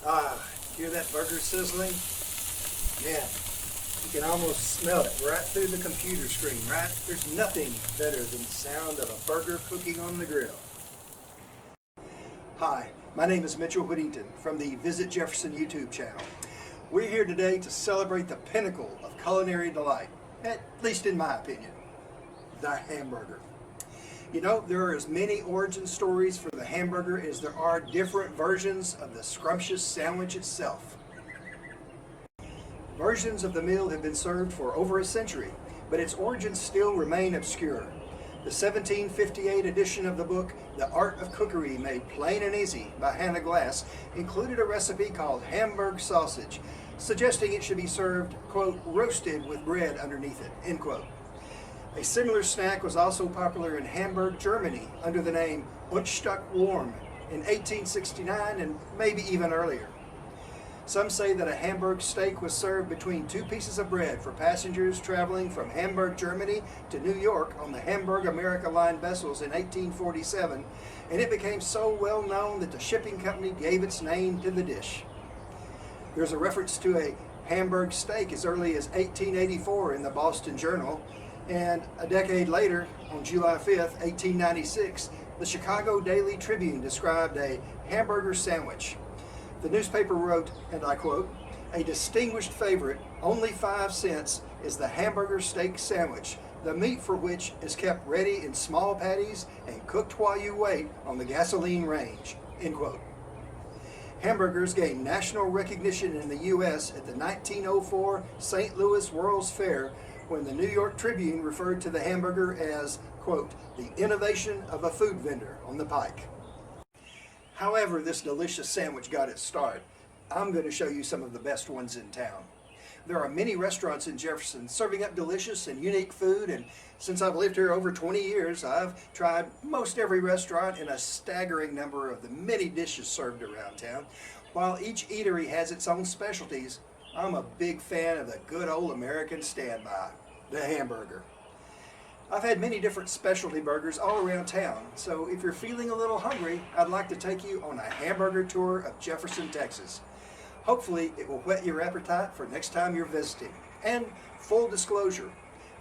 Ah, hear that burger sizzling? Yeah, you can almost smell it right through the computer screen, right? There's nothing better than the sound of a burger cooking on the grill. Hi, my name is Mitchell Whittington from the Visit Jefferson YouTube channel. We're here today to celebrate the pinnacle of culinary delight, at least in my opinion, the hamburger. You know, there are as many origin stories for the hamburger as there are different versions of the scrumptious sandwich itself. Versions of the meal have been served for over a century, but its origins still remain obscure. The 1758 edition of the book, The Art of Cookery Made Plain and Easy by Hannah Glass, included a recipe called Hamburg sausage, suggesting it should be served, quote, roasted with bread underneath it, end quote. A similar snack was also popular in Hamburg, Germany, under the name Unstück warm in 1869 and maybe even earlier. Some say that a Hamburg steak was served between two pieces of bread for passengers traveling from Hamburg, Germany to New York on the Hamburg America Line vessels in 1847, and it became so well known that the shipping company gave its name to the dish. There's a reference to a Hamburg steak as early as 1884 in the Boston Journal, and a decade later, on July 5th, 1896, the Chicago Daily Tribune described a hamburger sandwich. The newspaper wrote, and I quote, "A distinguished favorite, only 5 cents, is the hamburger steak sandwich, the meat for which is kept ready in small patties and cooked while you wait on the gasoline range," end quote. Hamburgers gained national recognition in the U.S. at the 1904 St. Louis World's Fair, when the New York Tribune referred to the hamburger as, quote, the innovation of a food vendor on the pike. However this delicious sandwich got its start, I'm going to show you some of the best ones in town. There are many restaurants in Jefferson serving up delicious and unique food, and since I've lived here over 20 years, I've tried most every restaurant and a staggering number of the many dishes served around town. While each eatery has its own specialties, I'm a big fan of the good old American standby, the hamburger. I've had many different specialty burgers all around town, so if you're feeling a little hungry, I'd like to take you on a hamburger tour of Jefferson, Texas. Hopefully it will whet your appetite for next time you're visiting. And full disclosure,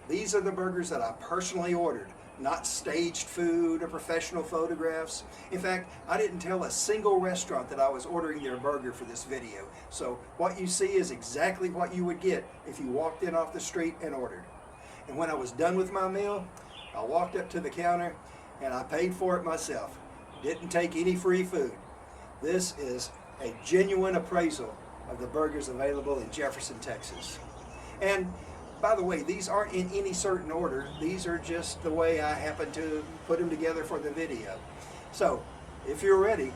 these are the burgers that I personally ordered, not staged food or professional photographs. In fact, I didn't tell a single restaurant that I was ordering their burger for this video. So what you see is exactly what you would get if you walked in off the street and ordered. And when I was done with my meal, I walked up to the counter and I paid for it myself. Didn't take any free food. This is a genuine appraisal of the burgers available in Jefferson, Texas. And by the way, these aren't in any certain order. These are just the way I happen to put them together for the video. So, if you're ready,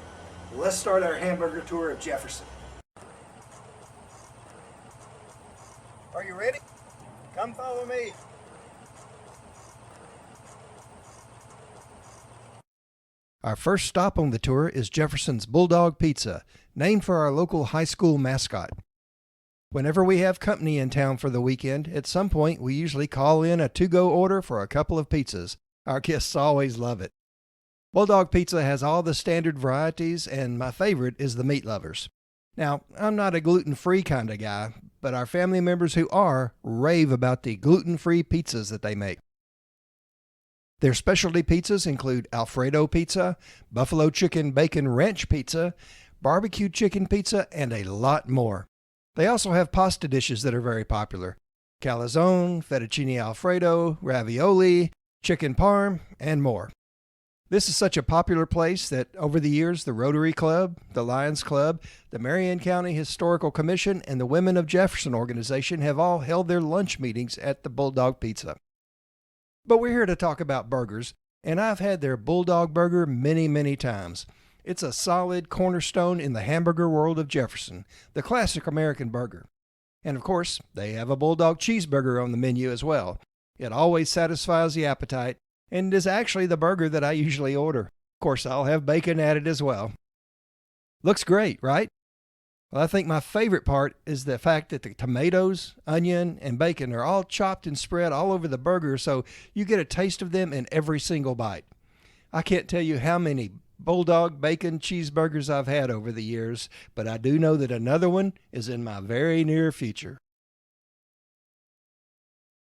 let's start our hamburger tour of Jefferson. Are you ready? Come follow me. Our first stop on the tour is Jefferson's Bulldog Pizza, named for our local high school mascot. Whenever we have company in town for the weekend, at some point we usually call in a to-go order for a couple of pizzas. Our guests always love it. Bulldog Pizza has all the standard varieties, and my favorite is the meat lovers. Now, I'm not a gluten-free kind of guy, but our family members who are rave about the gluten-free pizzas that they make. Their specialty pizzas include Alfredo pizza, buffalo chicken bacon ranch pizza, barbecue chicken pizza, and a lot more. They also have pasta dishes that are very popular: calzone, fettuccine alfredo, ravioli, chicken parm, and more. This is such a popular place that over the years the Rotary Club, the Lions Club, the Marion County Historical Commission, and the Women of Jefferson organization have all held their lunch meetings at the Bulldog Pizza. But we're here to talk about burgers, and I've had their Bulldog burger many, many times. It's a solid cornerstone in the hamburger world of Jefferson, the classic American burger. And of course, they have a Bulldog cheeseburger on the menu as well. It always satisfies the appetite, and is actually the burger that I usually order. Of course, I'll have bacon added as well. Looks great, right? Well, I think my favorite part is the fact that the tomatoes, onion, and bacon are all chopped and spread all over the burger, so you get a taste of them in every single bite. I can't tell you how many Bulldog bacon cheeseburgers I've had over the years, but I do know that another one is in my very near future.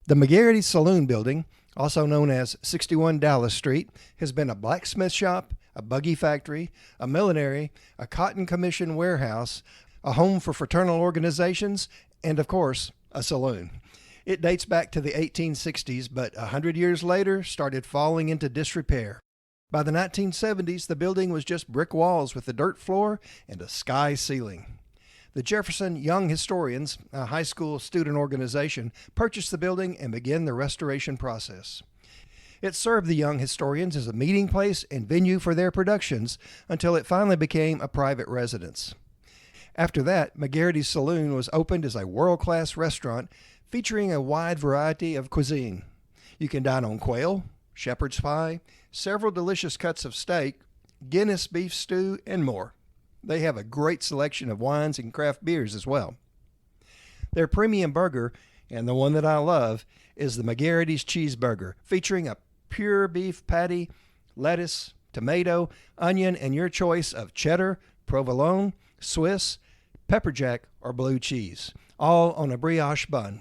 The McGaritys Saloon building, also known as 61 Dallas Street, has been a blacksmith shop, a buggy factory, a millinery, a cotton commission warehouse, a home for fraternal organizations, and of course, a saloon. It dates back to the 1860s, but 100 years later started falling into disrepair. By the 1970s, the building was just brick walls with a dirt floor and a sky ceiling. The Jefferson Young Historians, a high school student organization, purchased the building and began the restoration process. It served the young historians as a meeting place and venue for their productions until it finally became a private residence. After that, McGaritys Saloon was opened as a world-class restaurant featuring a wide variety of cuisine. You can dine on quail, shepherd's pie, several delicious cuts of steak, Guinness beef stew, and more. They have a great selection of wines and craft beers as well. Their premium burger, and the one that I love, is the McGaritys cheeseburger, featuring a pure beef patty, lettuce, tomato, onion, and your choice of cheddar, provolone, Swiss, pepper jack, or blue cheese, all on a brioche bun.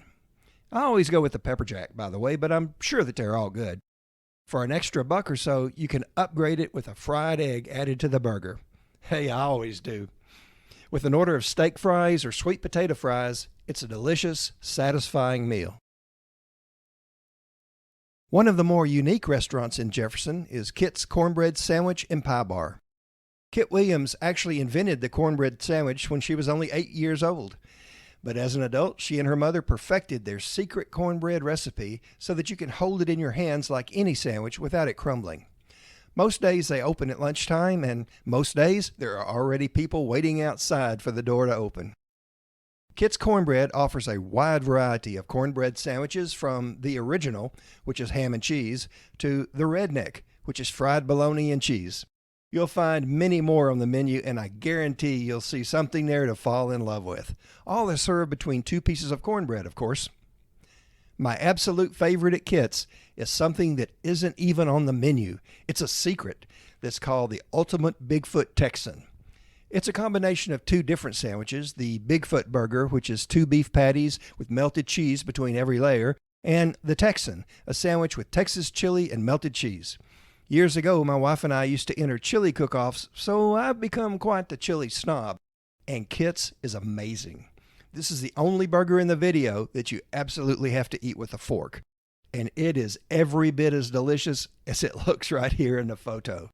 I always go with the pepper jack, by the way, but I'm sure that they're all good. For an extra $1 or so, you can upgrade it with a fried egg added to the burger. Hey, I always do. With an order of steak fries or sweet potato fries, it's a delicious, satisfying meal. One of the more unique restaurants in Jefferson is Kit's Cornbread Sandwich and Pie Bar. Kit Williams actually invented the cornbread sandwich when she was only 8 years old. But as an adult, she and her mother perfected their secret cornbread recipe so that you can hold it in your hands like any sandwich without it crumbling. Most days they open at lunchtime, and most days there are already people waiting outside for the door to open. Kit's Cornbread offers a wide variety of cornbread sandwiches, from the original, which is ham and cheese, to the redneck, which is fried bologna and cheese. You'll find many more on the menu, and I guarantee you'll see something there to fall in love with. All are served between 2 pieces of cornbread, of course. My absolute favorite at Kit's is something that isn't even on the menu. It's a secret that's called the Ultimate Bigfoot Texan. It's a combination of 2 different sandwiches, the Bigfoot Burger, which is 2 beef patties with melted cheese between every layer, and the Texan, a sandwich with Texas chili and melted cheese. Years ago, my wife and I used to enter chili cook-offs, so I've become quite the chili snob. And Kit's is amazing. This is the only burger in the video that you absolutely have to eat with a fork. And it is every bit as delicious as it looks right here in the photo.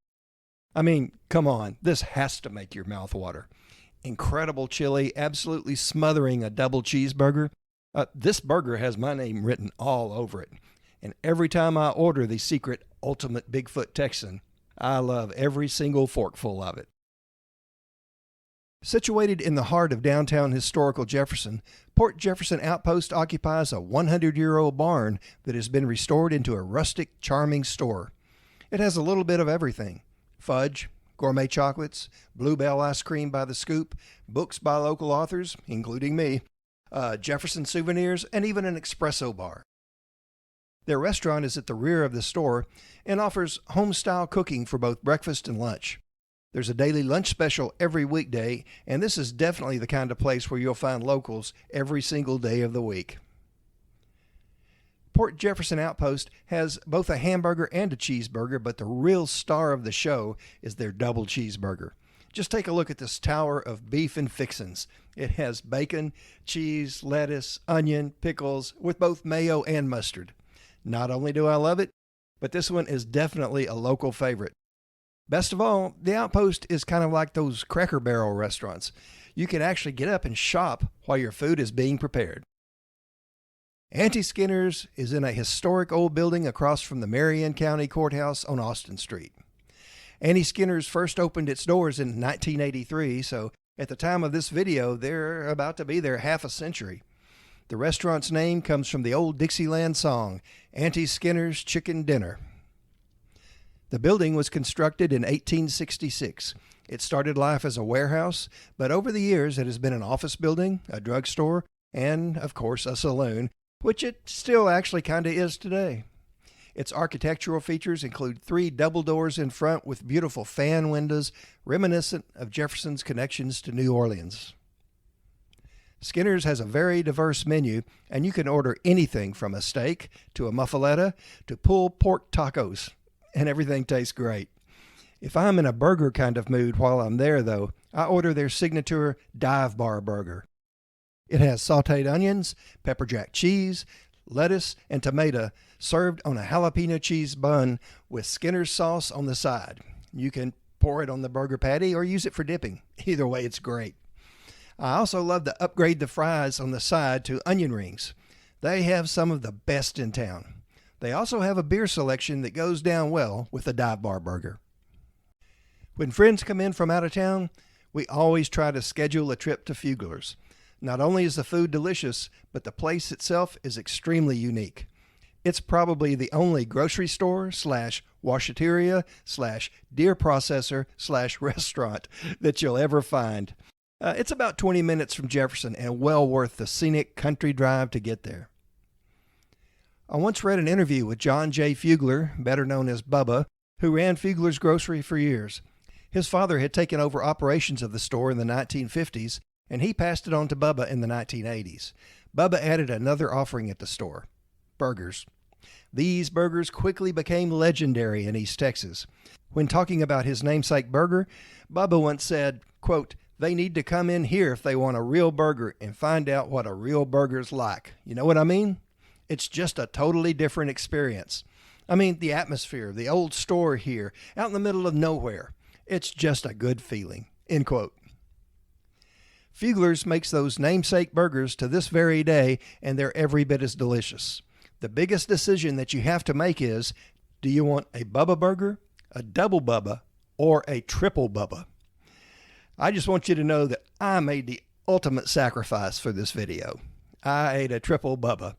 I mean, come on, this has to make your mouth water. Incredible chili, absolutely smothering a double cheeseburger. This burger has my name written all over it. And every time I order the secret Ultimate Bigfoot Texan, I love every single forkful of it. Situated in the heart of downtown historical Jefferson, Port Jefferson Outpost occupies a 100-year-old barn that has been restored into a rustic, charming store. It has a little bit of everything: fudge, gourmet chocolates, bluebell ice cream by the scoop, books by local authors, including me, Jefferson souvenirs, and even an espresso bar. Their restaurant is at the rear of the store and offers home-style cooking for both breakfast and lunch. There's a daily lunch special every weekday, and this is definitely the kind of place where you'll find locals every single day of the week. Port Jefferson Outpost has both a hamburger and a cheeseburger, but the real star of the show is their double cheeseburger. Just take a look at this tower of beef and fixins. It has bacon, cheese, lettuce, onion, pickles, with both mayo and mustard. Not only do I love it, but this one is definitely a local favorite. Best of all, the Outpost is kind of like those Cracker Barrel restaurants. You can actually get up and shop while your food is being prepared. Auntie Skinner's is in a historic old building across from the Marion County Courthouse on Austin Street. Auntie Skinner's first opened its doors in 1983, so at the time of this video, they're about to be there half a century. The restaurant's name comes from the old Dixieland song, Auntie Skinner's Chicken Dinner. The building was constructed in 1866. It started life as a warehouse, but over the years it has been an office building, a drugstore, and, of course, a saloon, which it still actually kind of is today. Its architectural features include 3 double doors in front with beautiful fan windows reminiscent of Jefferson's connections to New Orleans. Skinner's has a very diverse menu, and you can order anything from a steak to a muffaletta to pulled pork tacos, and everything tastes great. If I'm in a burger kind of mood while I'm there, though, I order their signature dive bar burger. It has sautéed onions, pepper jack cheese, lettuce, and tomato served on a jalapeno cheese bun with Skinner's sauce on the side. You can pour it on the burger patty or use it for dipping. Either way, it's great. I also love to upgrade the fries on the side to onion rings. They have some of the best in town. They also have a beer selection that goes down well with the dive bar burger. When friends come in from out of town, we always try to schedule a trip to Fugler's. Not only is the food delicious, but the place itself is extremely unique. It's probably the only grocery store / washateria / deer processor / restaurant that you'll ever find. It's about 20 minutes from Jefferson and well worth the scenic country drive to get there. I once read an interview with John J. Fugler, better known as Bubba, who ran Fugler's Grocery for years. His father had taken over operations of the store in the 1950s, and he passed it on to Bubba in the 1980s. Bubba added another offering at the store: burgers. These burgers quickly became legendary in East Texas. When talking about his namesake burger, Bubba once said, quote, "They need to come in here if they want a real burger and find out what a real burger's like. You know what I mean? It's just a totally different experience. I mean, the atmosphere, the old store here, out in the middle of nowhere. It's just a good feeling." End quote. Fugler's makes those namesake burgers to this very day, and they're every bit as delicious. The biggest decision that you have to make is, do you want a Bubba burger, a double Bubba, or a triple Bubba? I just want you to know that I made the ultimate sacrifice for this video. I ate a triple Bubba,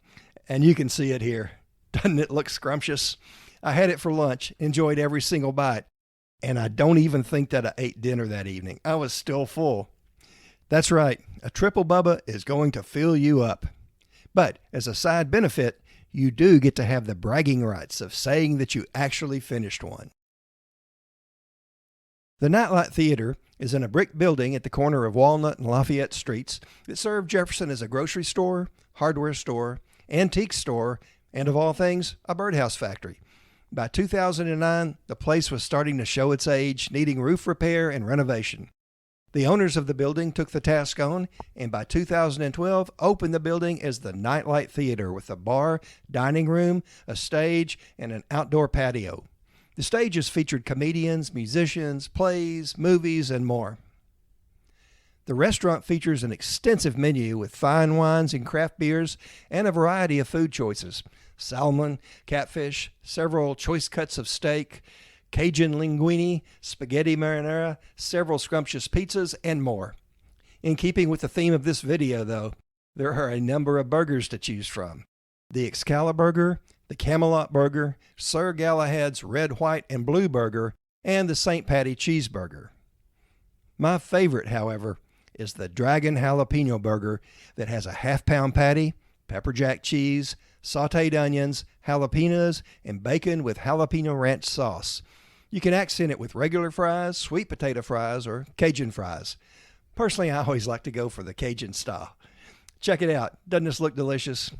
and you can see it here. Doesn't it look scrumptious? I had it for lunch, enjoyed every single bite, and I don't even think that I ate dinner that evening. I was still full. That's right, a triple Bubba is going to fill you up. But as a side benefit, you do get to have the bragging rights of saying that you actually finished one. The Nightlight Theater is in a brick building at the corner of Walnut and Lafayette Streets that served Jefferson as a grocery store, hardware store, antique store, and of all things, a birdhouse factory. By 2009, the place was starting to show its age, needing roof repair and renovation. The owners of the building took the task on, and by 2012 opened the building as the Nightlight Theater with a bar, dining room, a stage, and an outdoor patio. The stage has featured comedians, musicians, plays, movies, and more. The restaurant features an extensive menu with fine wines and craft beers and a variety of food choices: salmon, catfish, several choice cuts of steak, Cajun linguine, spaghetti marinara, several scrumptious pizzas, and more. In keeping with the theme of this video, though, there are a number of burgers to choose from: the Excalibur, the Camelot Burger, Sir Galahad's Red, White, and Blue Burger, and the St. Patty Cheeseburger. My favorite, however, is the Dragon Jalapeno Burger that has a half-pound patty, pepper jack cheese, sautéed onions, jalapenos, and bacon with jalapeno ranch sauce. You can accent it with regular fries, sweet potato fries, or Cajun fries. Personally, I always like to go for the Cajun style. Check it out. Doesn't this look delicious?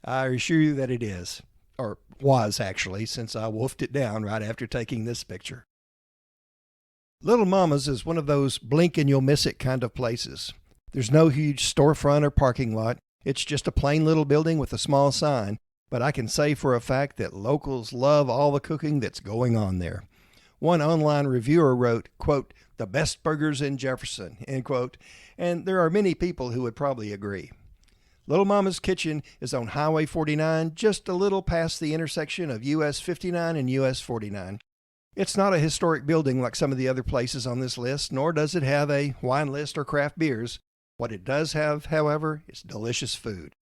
I assure you that it is. Or was, actually, since I wolfed it down right after taking this picture. Little Mama's is one of those blink and you'll miss it kind of places. There's no huge storefront or parking lot. It's just a plain little building with a small sign, but I can say for a fact that locals love all the cooking that's going on there. One online reviewer wrote, quote, "The best burgers in Jefferson," end quote, and there are many people who would probably agree. Little Mama's Kitchen is on Highway 49, just a little past the intersection of US 59 and US 49. It's not a historic building like some of the other places on this list, nor does it have a wine list or craft beers. What it does have, however, is delicious food.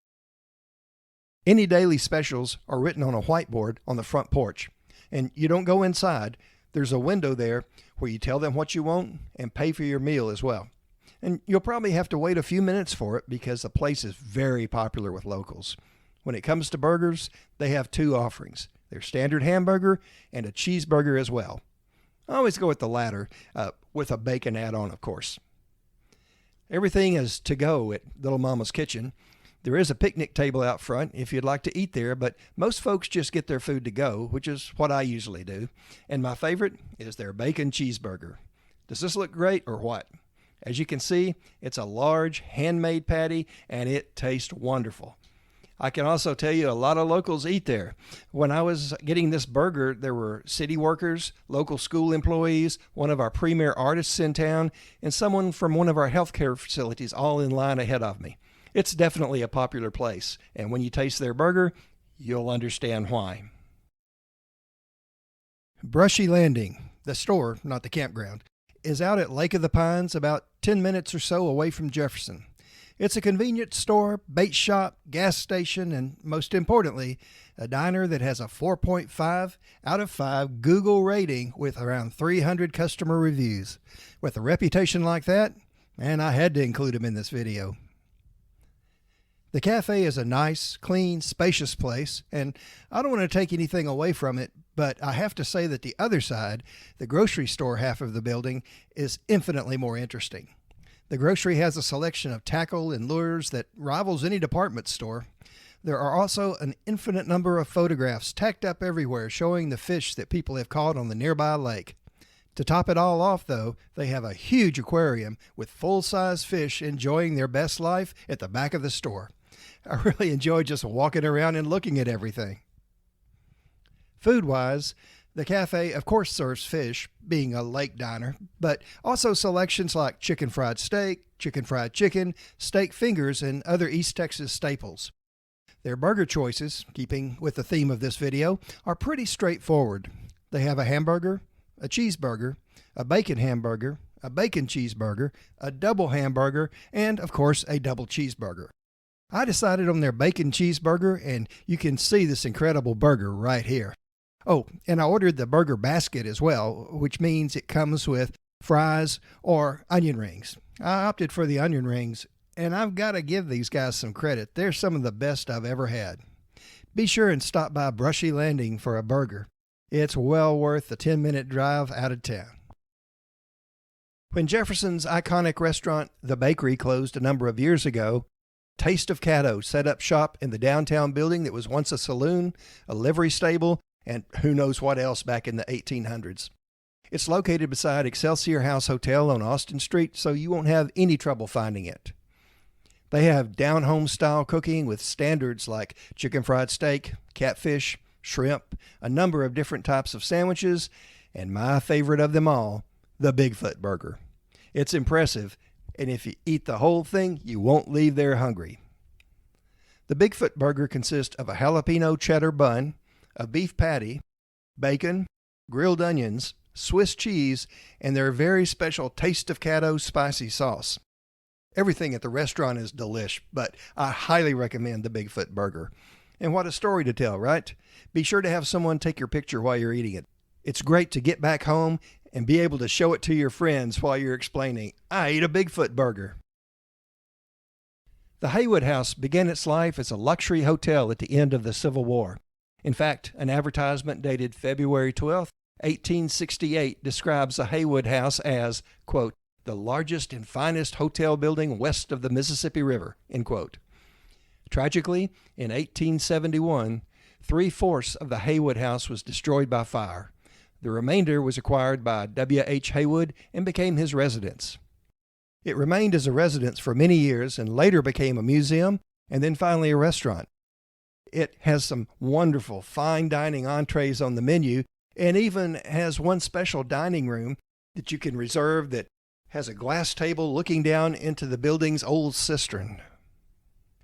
Any daily specials are written on a whiteboard on the front porch, and you don't go inside. There's a window there where you tell them what you want and pay for your meal as well. And you'll probably have to wait a few minutes for it because the place is very popular with locals. When it comes to burgers, they have two offerings. their standard hamburger, and a cheeseburger as well. I always go with the latter, with a bacon add-on, of course. Everything is to go at Little Mama's Kitchen. There is a picnic table out front if you'd like to eat there, but most folks just get their food to go, which is what I usually do. And my favorite is their bacon cheeseburger. Does this look great or what? As you can see, it's a large handmade patty and it tastes wonderful. I can also tell you a lot of locals eat there. When I was getting this burger, there were city workers, local school employees, one of our premier artists in town, and someone from one of our healthcare facilities all in line ahead of me. It's definitely a popular place, and when you taste their burger, you'll understand why. Brushy Landing, the store, not the campground, is out at Lake of the Pines, about 10 minutes or so away from Jefferson. It's a convenience store, bait shop, gas station, and most importantly, a diner that has a 4.5 out of 5 Google rating with around 300 customer reviews. With a reputation like that, man, I had to include him in this video. The cafe is a nice, clean, spacious place, and I don't want to take anything away from it, but I have to say that the other side, the grocery store half of the building, is infinitely more interesting. The grocery has a selection of tackle and lures that rivals any department store. There are also an infinite number of photographs tacked up everywhere showing the fish that people have caught on the nearby lake. To top it all off, though, they have a huge aquarium with full-size fish enjoying their best life at the back of the store. I really enjoy just walking around and looking at everything. Food-wise, the cafe, of course, serves fish, being a lake diner, but also selections like chicken fried steak, chicken fried chicken, steak fingers, and other East Texas staples. Their burger choices, keeping with the theme of this video, are pretty straightforward. They have a hamburger, a cheeseburger, a bacon hamburger, a bacon cheeseburger, a double hamburger, and, of course, a double cheeseburger. I decided on their bacon cheeseburger, and you can see this incredible burger right here. Oh, and I ordered the burger basket as well, which means it comes with fries or onion rings. I opted for the onion rings, and I've got to give these guys some credit. They're some of the best I've ever had. Be sure and stop by Brushy Landing for a burger. It's well worth the 10-minute drive out of town. When Jefferson's iconic restaurant, The Bakery, closed a number of years ago, Taste of Caddo set up shop in the downtown building that was once a saloon, a livery stable, and who knows what else back in the 1800s. It's located beside Excelsior House Hotel on Austin Street, so you won't have any trouble finding it. They have down-home style cooking with standards like chicken fried steak, catfish, shrimp, a number of different types of sandwiches, and my favorite of them all, the Bigfoot Burger. It's impressive, and if you eat the whole thing, you won't leave there hungry. The Bigfoot Burger consists of a jalapeno cheddar bun, a beef patty, bacon, grilled onions, Swiss cheese, and their very special Taste of Caddo spicy sauce. Everything at the restaurant is delish, but I highly recommend the Bigfoot Burger. And what a story to tell, right? Be sure to have someone take your picture while you're eating it. It's great to get back home and be able to show it to your friends while you're explaining, I ate a Bigfoot Burger. The Haywood House began its life as a luxury hotel at the end of the Civil War. In fact, an advertisement dated February 12, 1868 describes the Haywood House as, quote, the largest and finest hotel building west of the Mississippi River, end quote. Tragically, in 1871, 3/4 of the Haywood House was destroyed by fire. The remainder was acquired by W.H. Haywood and became his residence. It remained as a residence for many years and later became a museum and then finally a restaurant. It has some wonderful fine dining entrees on the menu and even has one special dining room that you can reserve that has a glass table looking down into the building's old cistern.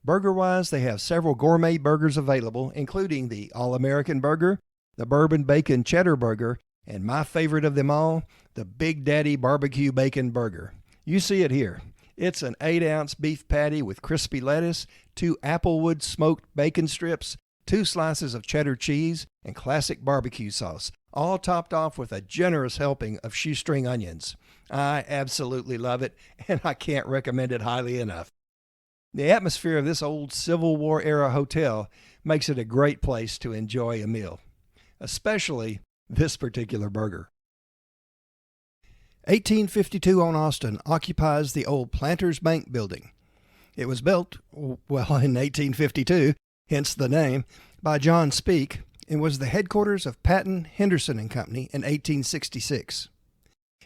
Burger-wise, they have several gourmet burgers available, including the All-American Burger, the Bourbon Bacon Cheddar Burger, and my favorite of them all, the Big Daddy Barbecue Bacon Burger. You see it here. It's an 8-ounce beef patty with crispy lettuce, 2 applewood smoked bacon strips, 2 slices of cheddar cheese, and classic barbecue sauce, all topped off with a generous helping of shoestring onions. I absolutely love it, and I can't recommend it highly enough. The atmosphere of this old Civil War era hotel makes it a great place to enjoy a meal. especially this particular burger. 1852 on Austin occupies the old Planters Bank building. It was built, well, in 1852, hence the name, by John Speake, and was the headquarters of Patton, Henderson and Company in 1866.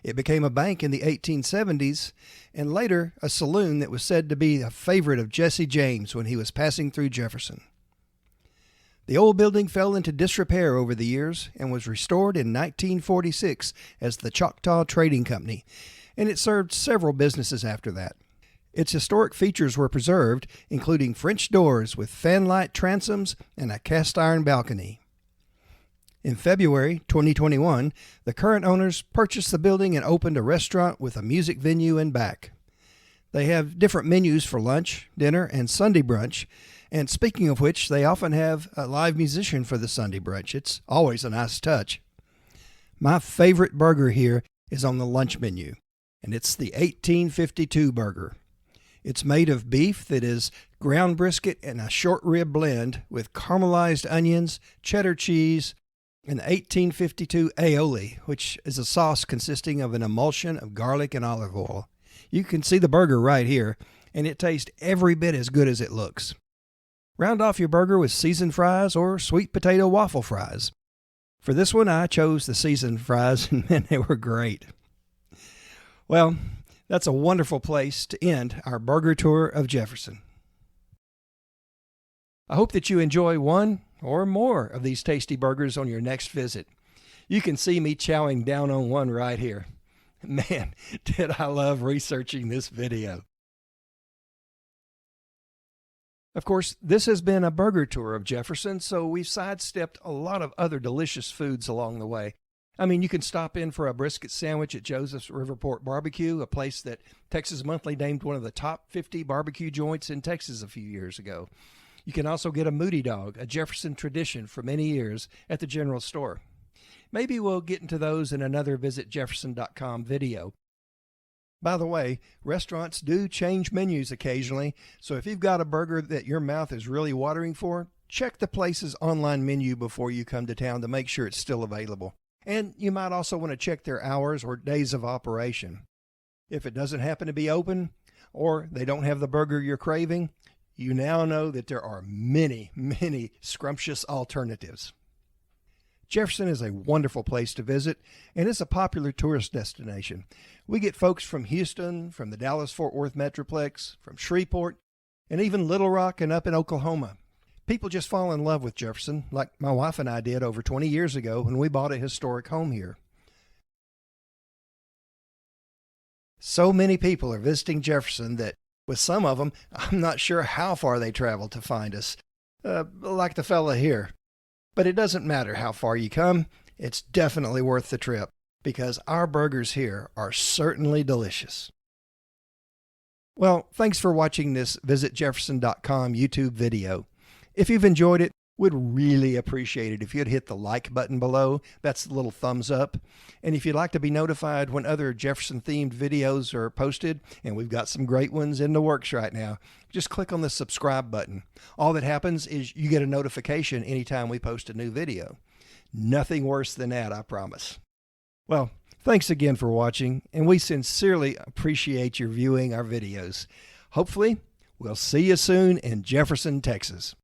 It became a bank in the 1870s, and later a saloon that was said to be a favorite of Jesse James when he was passing through Jefferson. The old building fell into disrepair over the years and was restored in 1946 as the Choctaw Trading Company, and it served several businesses after that. Its historic features were preserved, including French doors with fanlight transoms and a cast iron balcony. In February 2021, the current owners purchased the building and opened a restaurant with a music venue in back. They have different menus for lunch, dinner, and Sunday brunch. And speaking of which, they often have a live musician for the Sunday brunch. It's always a nice touch. My favorite burger here is on the lunch menu, and it's the 1852 burger. It's made of beef that is ground brisket and a short rib blend with caramelized onions, cheddar cheese, and 1852 aioli, which is a sauce consisting of an emulsion of garlic and olive oil. You can see the burger right here, and it tastes every bit as good as it looks. Round off your burger with seasoned fries or sweet potato waffle fries. For this one, I chose the seasoned fries, and man, they were great. Well, that's a wonderful place to end our burger tour of Jefferson. I hope that you enjoy one or more of these tasty burgers on your next visit. You can see me chowing down on one right here. Man, did I love researching this video. Of course, this has been a burger tour of Jefferson, so we've sidestepped a lot of other delicious foods along the way. I mean, you can stop in for a brisket sandwich at Joseph's Riverport Barbecue, a place that Texas Monthly named one of the top 50 barbecue joints in Texas a few years ago. You can also get a Moody Dog, a Jefferson tradition for many years, at the general store. Maybe we'll get into those in another visitjefferson.com video. By the way, restaurants do change menus occasionally, so if you've got a burger that your mouth is really watering for, check the place's online menu before you come to town to make sure it's still available. And you might also want to check their hours or days of operation. If it doesn't happen to be open, or they don't have the burger you're craving, you now know that there are many, many scrumptious alternatives. Jefferson is a wonderful place to visit, and it's a popular tourist destination. We get folks from Houston, from the Dallas-Fort Worth Metroplex, from Shreveport, and even Little Rock and up in Oklahoma. People just fall in love with Jefferson, like my wife and I did over 20 years ago when we bought a historic home here. So many people are visiting Jefferson that, with some of them, I'm not sure how far they travel to find us, like the fella here. But it doesn't matter how far you come, it's definitely worth the trip, because our burgers here are certainly delicious. Well, thanks for watching this visitjefferson.com YouTube video. If you've enjoyed it, we'd really appreciate it if you'd hit the like button below. That's the little thumbs up. And if you'd like to be notified when other Jefferson-themed videos are posted, and we've got some great ones in the works right now, just click on the subscribe button. All that happens is you get a notification anytime we post a new video. Nothing worse than that, I promise. Well, thanks again for watching, and we sincerely appreciate your viewing our videos. Hopefully, we'll see you soon in Jefferson, Texas.